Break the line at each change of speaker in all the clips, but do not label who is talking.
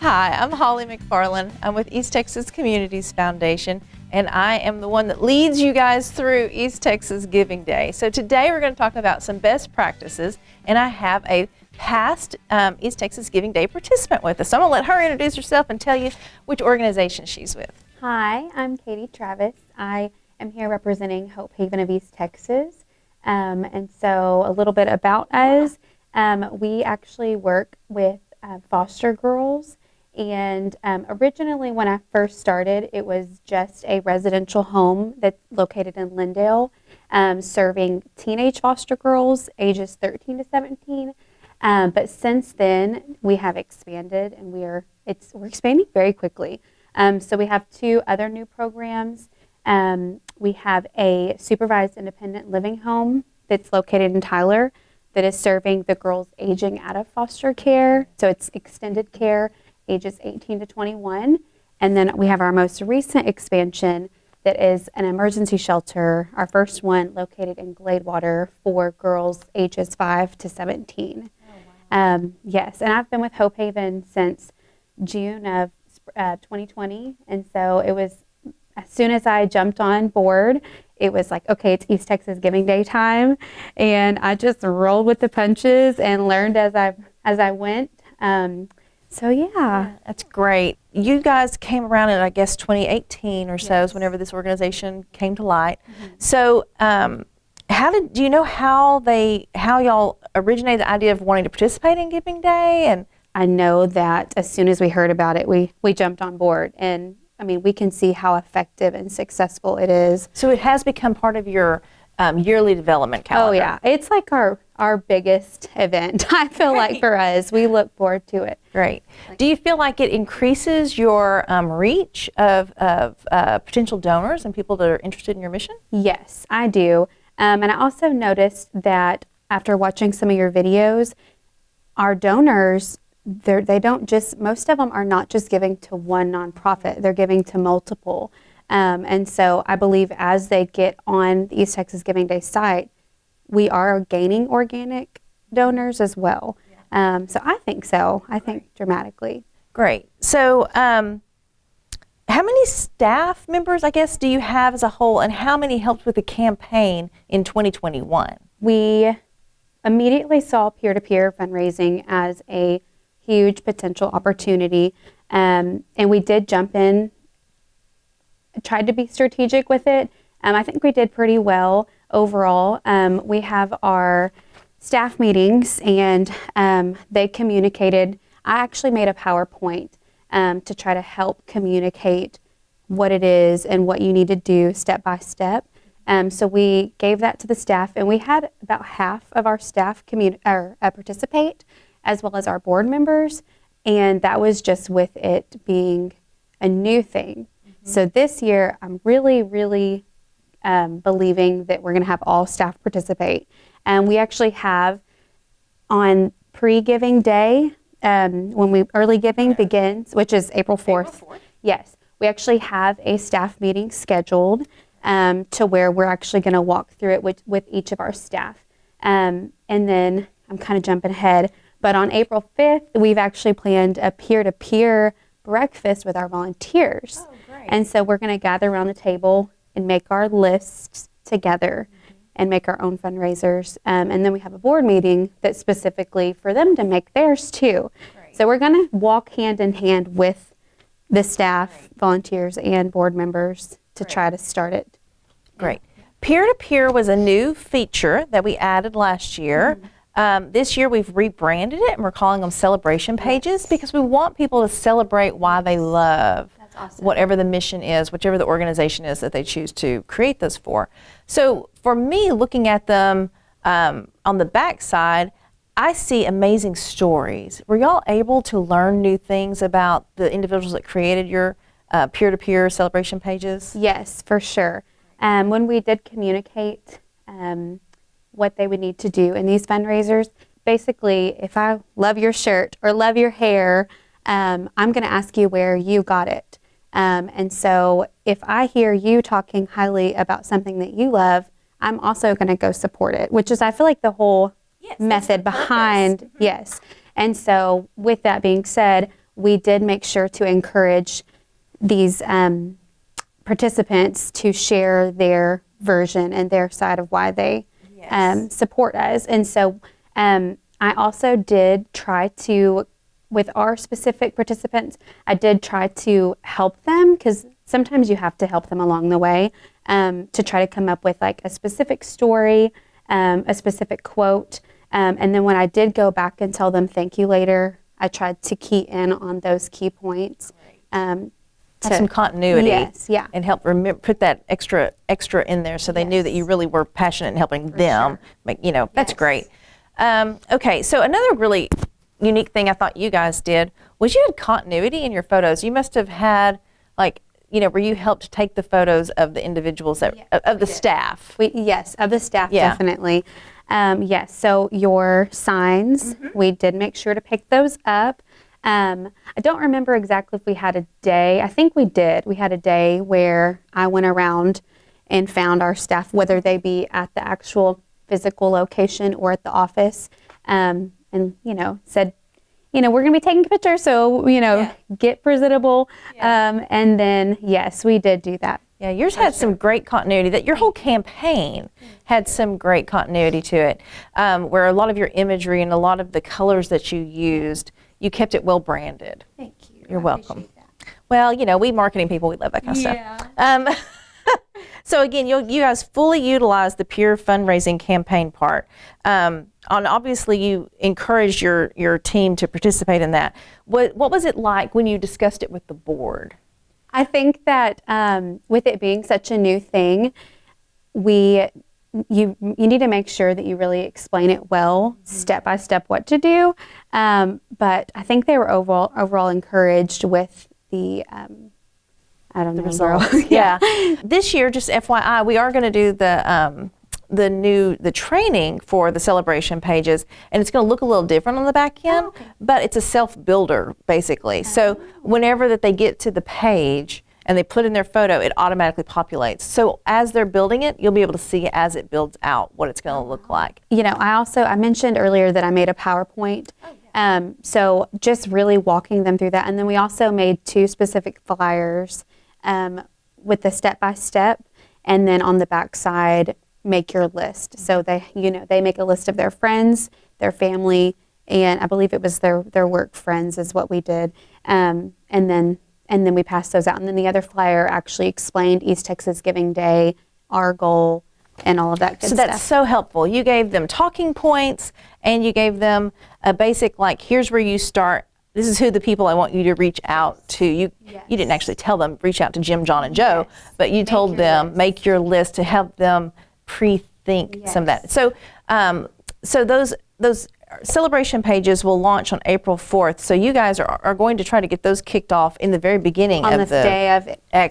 Hi, I'm Holly McFarland. I'm with East Texas Communities Foundation, and I am the one that leads you guys through East Texas Giving Day. So today we're going to talk about some best practices, and I have a past East Texas Giving Day participant with us. So I'm going to let her introduce herself and tell you which organization she's with.
Hi, I'm Katie Travis. I am here representing Hope Haven of East Texas. And so a little bit about us. We actually work with foster girls. And originally when I first started, it was just a residential home that's located in Lindale, serving teenage foster girls ages 13 to 17. But since then, we have expanded, and we're expanding very quickly. So we have two other new programs. We have a supervised independent living home that's located in Tyler that is serving the girls aging out of foster care. So it's extended care, ages 18 to 21. And then we have our most recent expansion that is an emergency shelter, our first one located in Gladewater for girls ages 5 to 17. Oh, wow. Yes, and I've been with Hope Haven since June of 2020. And so it was, as soon as I jumped on board, it was like, okay, it's East Texas Giving Day time. And I just rolled with the punches and learned as I went. So yeah,
that's great. You guys came around in, I guess, 2018 or so, is whenever this organization came to light. Mm-hmm. So, do you know how y'all originated the idea of wanting to participate in Giving Day? And
I know that as soon as we heard about it, we jumped on board, and I mean, we can see how effective and successful it is.
So it has become part of your yearly development calendar.
Oh yeah, it's like our biggest event. I feel like for us, we look forward to it.
Great. Do you feel like it increases your reach of potential donors and people that are interested in your mission?
Yes, I do. And I also noticed that after watching some of your videos, our donors, they don't just, most of them are not just giving to one nonprofit, they're giving to multiple. And so I believe as they get on the East Texas Giving Day site, we are gaining organic donors as well. So I think so. I think dramatically.
Great. So how many staff members, I guess, do you have as a whole, and how many helped with the campaign in 2021?
We immediately saw peer-to-peer fundraising as a huge potential opportunity. And we did jump in, tried to be strategic with it. I think we did pretty well overall. We have our staff meetings, and they communicated. I actually made a PowerPoint to try to help communicate what it is and what you need to do step by step. So we gave that to the staff, and we had about half of our staff participate, as well as our board members, and that was just with it being a new thing. Mm-hmm. So this year, I'm really, really believing that we're going to have all staff participate. And we actually have on pre-giving day, when early giving begins, which is April 4th. Yes, we actually have a staff meeting scheduled to where we're actually going to walk through it with each of our staff. And then I'm kind of jumping ahead, but on April 5th, we've actually planned a peer-to-peer breakfast with our volunteers. Oh, great. And so we're going to gather around the table and make our lists together and make our own fundraisers. And then we have a board meeting that's specifically for them to make theirs too. Right. So we're going to walk hand in hand with the staff, volunteers, and board members to try to start it.
Great. Peer-to-peer was a new feature that we added last year. This year we've rebranded it, and we're calling them celebration pages because we want people to celebrate why they love whatever the mission is, whichever the organization is that they choose to create those for. So for me, looking at them on the back side, I see amazing stories. Were y'all able to learn new things about the individuals that created your peer-to-peer celebration pages?
Yes, for sure. When we did communicate what they would need to do in these fundraisers, basically, if I love your shirt or love your hair, I'm going to ask you where you got it. And so if I hear you talking highly about something that you love, I'm also going to go support it, which is, I feel like, the whole method behind, yes. And so with that being said, we did make sure to encourage these participants to share their version and their side of why they support us. And so I also did try to, with our specific participants, I did try to help them, because sometimes you have to help them along the way, to try to come up with like a specific story, a specific quote. And then when I did go back and tell them thank you later, I tried to key in on those key points.
Have some continuity.
Yes, yeah.
And help put that extra in there so they knew that you really were passionate in helping them. Make, that's great. Okay, so another really unique thing I thought you guys did was you had continuity in your photos. You must have had where you helped take the photos of the individuals of the staff.
Yes, of the staff, definitely. Yes, so your signs, we did make sure to pick those up. I don't remember exactly if we had a day. I think we did. We had a day where I went around and found our staff, whether they be at the actual physical location or at the office, and said, we're going to be taking pictures, so get presentable. And then yes, we did do that.
Yeah, yours had some great continuity. That your whole campaign had some great continuity to it, where a lot of your imagery and a lot of the colors that you used, you kept it well branded.
Thank you.
You're welcome. Well, we marketing people, we love that kind of stuff. So again, you guys fully utilized the peer fundraising campaign part. Obviously, you encouraged your team to participate in that. What was it like when you discussed it with the board?
I think that with it being such a new thing, you need to make sure that you really explain it well, step by step, what to do. But I think they were overall encouraged with the
results. Yeah. This year, just FYI, we are going to do the training for the celebration pages, and it's going to look a little different on the back end, but it's a self-builder basically. So whenever that they get to the page and they put in their photo, it automatically populates. So as they're building it, you'll be able to see as it builds out what it's going to look like.
I mentioned earlier that I made a PowerPoint. So just really walking them through that. And then we also made 2 specific flyers with the step-by-step, and then on the back side, make your list. So they make a list of their friends, their family, and I believe it was their work friends is what we did. And then we passed those out. And then the other flyer actually explained East Texas Giving Day, our goal, and all of that good stuff.
So that's so helpful. You gave them talking points, and you gave them a basic, here's where you start. This is who the people I want you to reach out to. You didn't actually tell them, reach out to Jim, John, and Joe, but you told them, make your list to help them pre-think some of that. So so those celebration pages will launch on April 4th. So you guys are going to try to get those kicked off in the very beginning
on the day of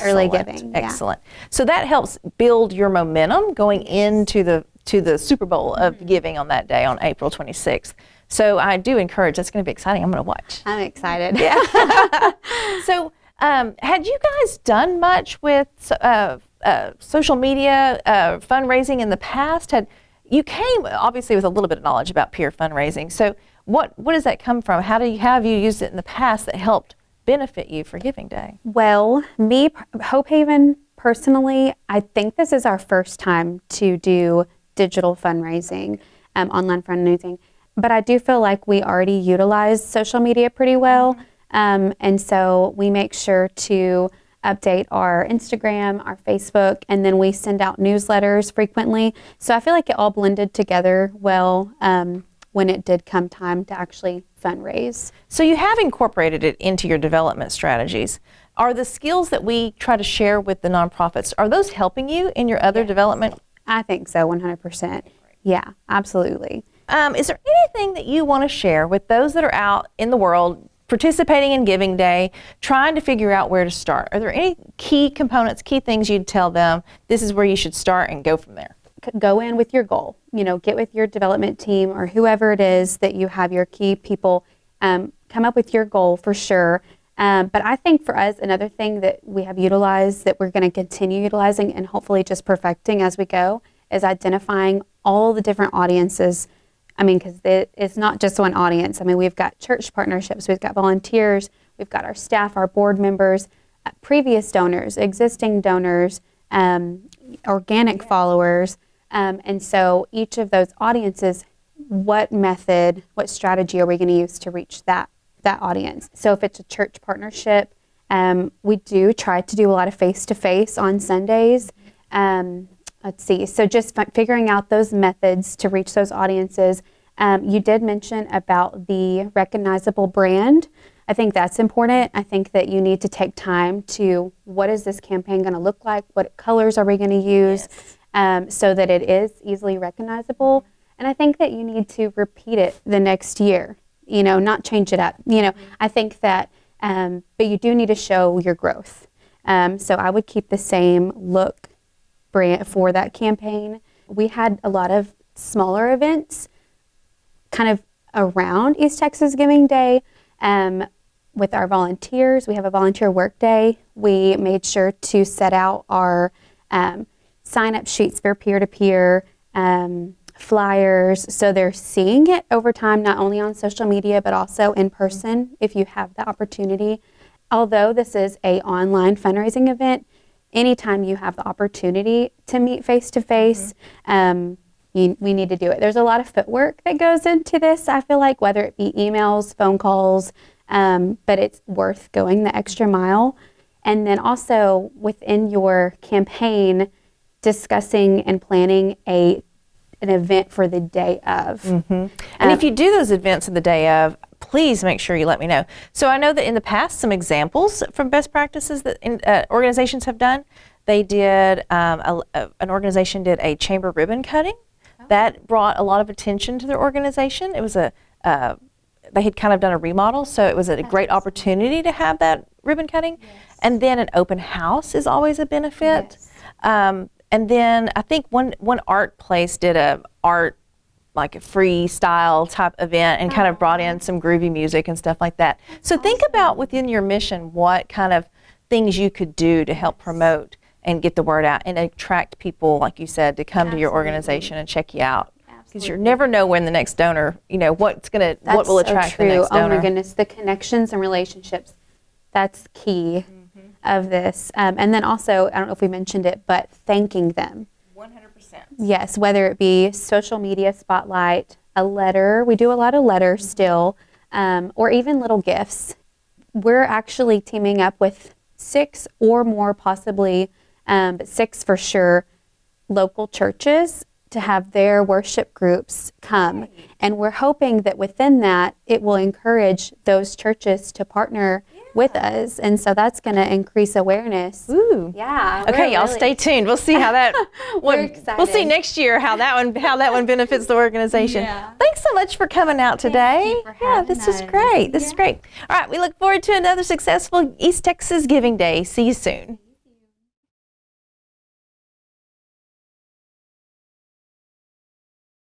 early giving.
Excellent. So that helps build your momentum going into the Super Bowl of giving on that day on April 26th. So I do encourage, that's going to be exciting. I'm going to watch.
I'm excited.
Yeah. So had you guys done much with social media fundraising in the past? You came obviously with a little bit of knowledge about peer fundraising. So what does that come from? How have you used it in the past that helped benefit you for Giving Day?
Well, Hope Haven personally, I think this is our first time to do digital fundraising, online fundraising. But I do feel like we already utilize social media pretty well. And so we make sure to update our Instagram, our Facebook, and then we send out newsletters frequently. So I feel like it all blended together well when it did come time to actually fundraise.
So you have incorporated it into your development strategies. Are the skills that we try to share with the nonprofits, are those helping you in your other development?
I think so, 100%. Yeah, absolutely.
Is there anything that you want to share with those that are out in the world participating in Giving Day, trying to figure out where to start? Are there any key components, key things you'd tell them, this is where you should start and go from there?
Go in with your goal. Get with your development team or whoever it is that you have your key people, come up with your goal for sure. But I think for us, another thing that we have utilized that we're going to continue utilizing and hopefully just perfecting as we go is identifying all the different audiences. Because it's not just one audience. We've got church partnerships, we've got volunteers, we've got our staff, our board members, previous donors, existing donors, organic followers. And so each of those audiences, what method, what strategy are we going to use to reach that audience? So if it's a church partnership, we do try to do a lot of face-to-face on Sundays. Let's see. So just figuring out those methods to reach those audiences. You did mention about the recognizable brand. I think that's important. I think that you need to take time to, what is this campaign going to look like? What colors are we going to use so that it is easily recognizable? And I think that you need to repeat it the next year, not change it up. I think that, but you do need to show your growth. So I would keep the same look brand for that campaign. We had a lot of smaller events kind of around East Texas Giving Day. With our volunteers, we have a volunteer work day. We made sure to set out our sign-up sheets for peer-to-peer flyers, so they're seeing it over time, not only on social media, but also in person if you have the opportunity. Although this is an online fundraising event, anytime you have the opportunity to meet face-to-face, we need to do it. There's a lot of footwork that goes into this, I feel like, whether it be emails, phone calls, but it's worth going the extra mile. And then also within your campaign, discussing and planning an event for the day of.
And if you do those events in the day of, please make sure you let me know. So I know that in the past, some examples from best practices that organizations have done, they did, an organization did a chamber ribbon cutting. That brought a lot of attention to their organization. It was they had kind of done a remodel, so it was a great opportunity to have that ribbon cutting. And then an open house is always a benefit. And then I think one art place did like a freestyle type event and kind of brought in some groovy music and stuff like that. So think about within your mission what kind of things you could do to help promote and get the word out and attract people, like you said, to come to your organization and check you out. Because you never know when the next donor, what will attract the next donor.
Oh my goodness, the connections and relationships, that's key of this. And then also, I don't know if we mentioned it, but thanking them.
100%.
Yes, whether it be social media spotlight, a letter, we do a lot of letters still, or even little gifts. We're actually teaming up with 6 or more possibly, but 6 for sure, local churches to have their worship groups come. And we're hoping that within that, it will encourage those churches to partner with us. And so that's going to increase awareness.
Ooh.
Yeah.
Okay, y'all stay tuned. We'll see how that
We're excited.
We'll see next year how that one benefits the organization.
Yeah.
Thanks so much for coming out today.
Thank you for having
this is
us.
great. This is great. All right, we look forward to another successful East Texas Giving Day. See you soon.